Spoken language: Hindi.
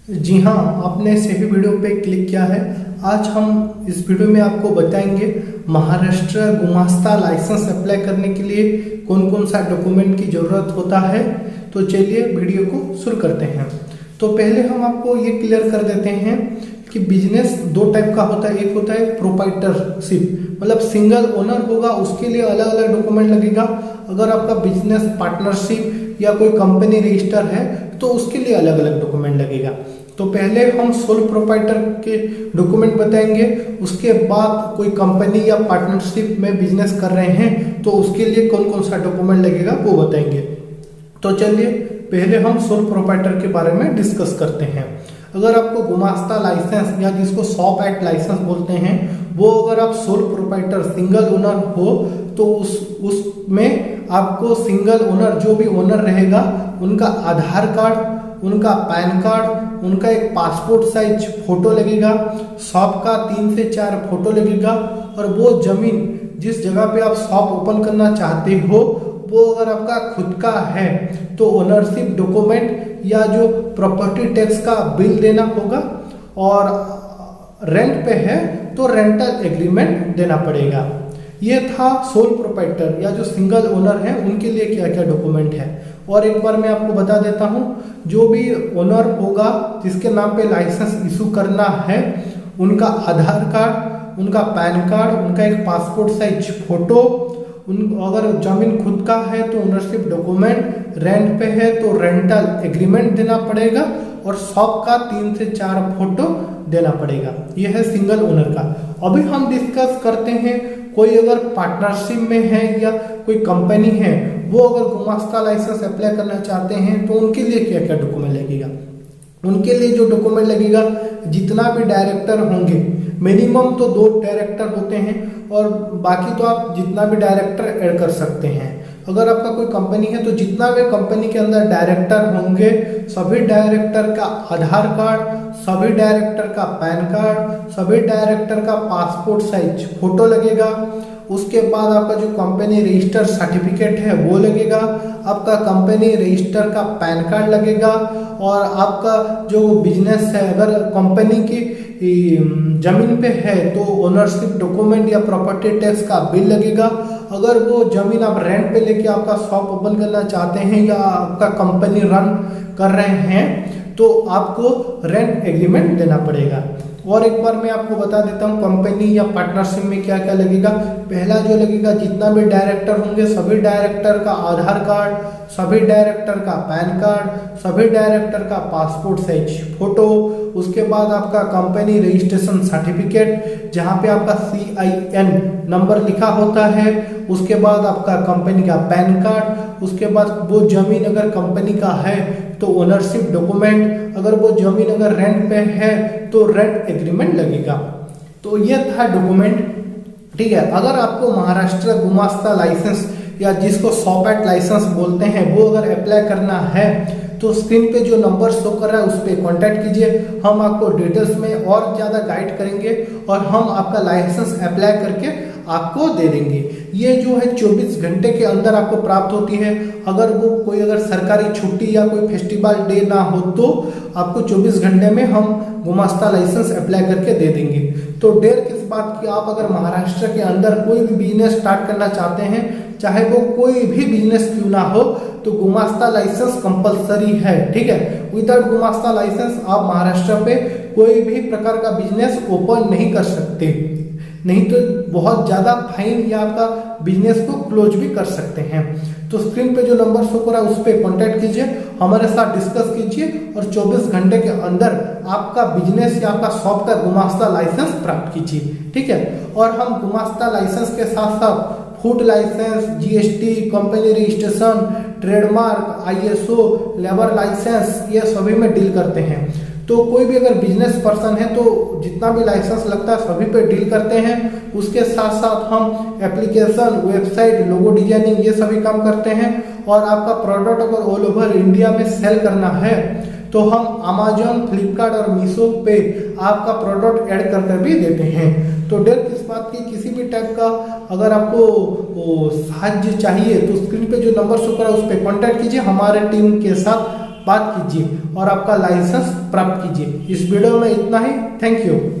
जी हाँ, आपने सही वीडियो पे क्लिक किया है। आज हम इस वीडियो में आपको बताएंगे महाराष्ट्र गुमास्ता लाइसेंस अप्लाई करने के लिए कौन कौन सा डॉक्यूमेंट की ज़रूरत होता है। तो चलिए वीडियो को शुरू करते हैं। तो पहले हम आपको ये क्लियर कर देते हैं कि बिजनेस दो टाइप का होता है। एक होता है प्रोप्राइटरशिप, मतलब सिंगल ओनर होगा, उसके लिए अलग अलग डॉक्यूमेंट लगेगा। अगर आपका बिजनेस पार्टनरशिप या कोई कंपनी रजिस्टर है तो उसके लिए अलग अलग डॉक्यूमेंट लगेगा। तो पहले हम सोल प्रोप्राइटर के डॉक्यूमेंट बताएंगे, उसके बाद कोई कंपनी या पार्टनरशिप में बिजनेस कर रहे हैं तो उसके लिए कौन कौन सा डॉक्यूमेंट लगेगा वो बताएंगे। तो चलिए पहले हम सोल प्रोप्राइटर के बारे में डिस्कस करते हैं। अगर आपको गुमास्ता लाइसेंस या जिसको शॉप एक्ट लाइसेंस बोलते हैं, वो अगर आप सोल प्रोप्राइटर सिंगल ओनर हो तो उसमें आपको सिंगल ओनर जो भी ओनर रहेगा उनका आधार कार्ड, उनका पैन कार्ड, उनका एक पासपोर्ट साइज फोटो लगेगा, शॉप का 3 से 4 फोटो लगेगा, और वो जमीन जिस जगह पे आप शॉप ओपन करना चाहते हो वो अगर आपका खुद का है तो ओनरशिप डॉक्यूमेंट या जो प्रॉपर्टी टैक्स का बिल देना होगा, और रेंट पे है तो रेंटल एग्रीमेंट देना पड़ेगा। ये था सोल प्रोप्राइटर या जो सिंगल ओनर है उनके लिए क्या क्या डॉक्यूमेंट है। और एक बार मैं आपको बता देता हूँ, जो भी ओनर होगा जिसके नाम पे लाइसेंस इशू करना है, उनका आधार कार्ड, उनका पैन कार्ड, उनका एक पासपोर्ट साइज फोटो, अगर जमीन खुद का है तो ओनरशिप डॉक्यूमेंट, रेंट पे है तो रेंटल एग्रीमेंट देना पड़ेगा, और शॉप का 3 से 4 फोटो देना पड़ेगा। यह है सिंगल ओनर का। अभी हम डिस्कस करते हैं कोई अगर पार्टनरशिप में है या कोई कंपनी है, वो अगर गुमास्ता लाइसेंस अप्लाई करना चाहते हैं तो उनके लिए क्या क्या डॉक्यूमेंट लगेगा। उनके लिए जो डॉक्यूमेंट लगेगा, जितना भी डायरेक्टर होंगे, मिनिमम तो 2 डायरेक्टर होते हैं, और बाकी तो आप जितना भी डायरेक्टर ऐड कर सकते हैं। अगर आपका कोई कंपनी है तो जितना भी कंपनी के अंदर डायरेक्टर होंगे, सभी डायरेक्टर का आधार कार्ड, सभी डायरेक्टर का पैन कार्ड, सभी डायरेक्टर का पासपोर्ट साइज फोटो लगेगा। उसके बाद आपका जो कंपनी रजिस्टर सर्टिफिकेट है वो लगेगा, आपका कंपनी रजिस्टर का पैन कार्ड लगेगा, और आपका जो बिजनेस है अगर कंपनी की जमीन पे है तो ओनरशिप डॉक्यूमेंट या प्रॉपर्टी टैक्स का बिल लगेगा। अगर वो जमीन आप रेंट पे लेके आपका शॉप ओपन करना चाहते हैं या आपका कंपनी रन कर रहे हैं तो आपको रेंट एग्रीमेंट देना पड़ेगा। और एक बार मैं आपको बता देता हूँ कंपनी या पार्टनरशिप में क्या क्या लगेगा। पहला जो लगेगा, जितना भी डायरेक्टर होंगे सभी डायरेक्टर का आधार कार्ड, सभी डायरेक्टर का पैन कार्ड, सभी डायरेक्टर का पासपोर्ट साइज फोटो। उसके बाद आपका कंपनी रजिस्ट्रेशन सर्टिफिकेट जहाँ पे आपका CIN नंबर लिखा होता है। उसके बाद आपका कंपनी का पैन कार्ड। उसके बाद वो जमीन अगर कंपनी का है तो ओनरशिप डॉक्यूमेंट, अगर वो जमीन अगर रेंट पे है तो रेंट एग्रीमेंट लगेगा। तो ये था डॉक्यूमेंट, ठीक है। अगर आपको महाराष्ट्र गुमास्ता लाइसेंस या जिसको शॉप एक्ट लाइसेंस बोलते हैं वो अगर अप्लाई करना है तो स्क्रीन पे जो नंबर शो कर रहा है उस पर कॉन्टैक्ट कीजिए। हम आपको डिटेल्स में और ज़्यादा गाइड करेंगे और हम आपका लाइसेंस अप्लाई करके आपको दे देंगे। ये जो है 24 घंटे के अंदर आपको प्राप्त होती है। अगर वो कोई अगर सरकारी छुट्टी या कोई फेस्टिवल डे ना हो तो आपको 24 घंटे में हम गुमास्ता लाइसेंस अप्लाई करके दे देंगे। तो देर किस बात की, आप अगर महाराष्ट्र के अंदर कोई भी बिजनेस स्टार्ट करना चाहते हैं, चाहे वो कोई भी बिजनेस क्यों ना हो, तो गुमास्ता लाइसेंस कंपलसरी है, ठीक है। विदाउट गुमास्ता लाइसेंस आप महाराष्ट्र पे कोई भी प्रकार का बिजनेस ओपन नहीं कर सकते, नहीं तो बहुत ज़्यादा फाइन या आपका बिजनेस को क्लोज भी कर सकते हैं। तो स्क्रीन पे जो नंबर शो कर रहा है उस पर कॉन्टैक्ट कीजिए, हमारे साथ डिस्कस कीजिए और 24 घंटे के अंदर आपका बिजनेस या आपका शॉप का गुमास्ता लाइसेंस प्राप्त कीजिए, ठीक है। और हम गुमास्ता लाइसेंस के साथ साथ food license, GST, company registration, trademark, ISO, labour license, ये सभी में डील करते हैं। तो कोई भी अगर बिजनेस पर्सन है तो जितना भी लाइसेंस लगता है सभी पे डील करते हैं। उसके साथ साथ हम एप्लीकेशन, वेबसाइट, लोगो डिजाइनिंग ये सभी काम करते हैं। और आपका प्रोडक्ट अगर ऑल ओवर इंडिया में सेल करना है तो हम अमेजोन, फ्लिपकार्ट और मीशो पे आपका प्रोडक्ट ऐड कर भी देते हैं। तो डर किस बात की, किसी भी टाइप का अगर आपको साहाय्य चाहिए तो स्क्रीन पे जो नंबर शो कर रहा है उस पर कॉन्टैक्ट कीजिए, हमारे टीम के साथ बात कीजिए और आपका लाइसेंस प्राप्त कीजिए। इस वीडियो में इतना ही। Thank you.